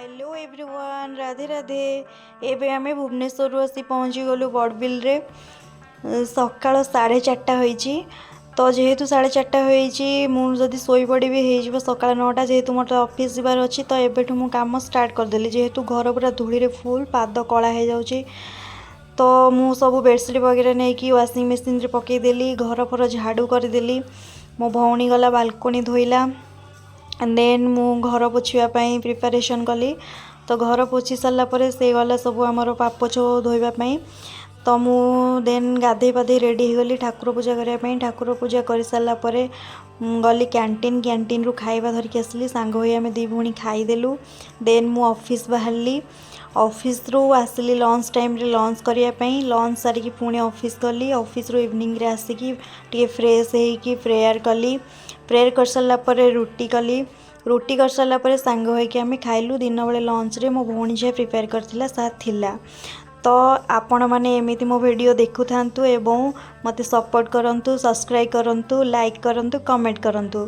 Hello everyone, Radhe Radhe. एबे आमे भुवनेश्वर आसी पहुँची गलु बड़बिल रे। सकाळ 4:30 होईची। तो जेहेतु 4:30 होईची मुझे शोई पड़ी हो सका 9टा जेहेतु मोर ऑफिस जीवार अच्छी तो एबेठु मु काम स्टार्ट करदेली जेहेतु घर पूरा धूली रे फुल पाद कला हो जाउची। तो मु सब बेडसीट वगैरह नहीं कि वाशिंग मशीन रे पकईदेली घर फर झाड़ू करदेली। मो भौणी गला बालकोनी धोइला देन मु घर पोछापी प्रिपारेसन कली। तो घर पोछी सारापर से गला सब आमर पापोछ धोवाई। तो मु देन गाधे पाधे रेडी हो गली ठाकुर पूजा करने। ठाकुर पूजा कर सारापर गली कैंटीन रु खाइबा धरिकी आसली सांग होई आमे दी भौणी खाईदेलु। देन मु ऑफिस बाहरली। ऑफिस रु आसली लंच टाइम रे लंच करने। लंच सारिकी पुणी ऑफिस गली। ऑफिस रु इवनिंग रे आसिकी टे फ्रेश होइकी प्रेयर कली। प्रेयर कर सारापर रुटी कली। रुटी कर सारापर सांग होइकी आमे खाइलु। दिन बेले लंच रे मो भौणी जे प्रिपेयर करथिला सा थिला। तो आपण माने एमिति मो वीडियो देखु थांतु एवं मते सपोर्ट करंतु, सब्सक्राइब करंतु, लाइक करंतु, कमेंट करंतु।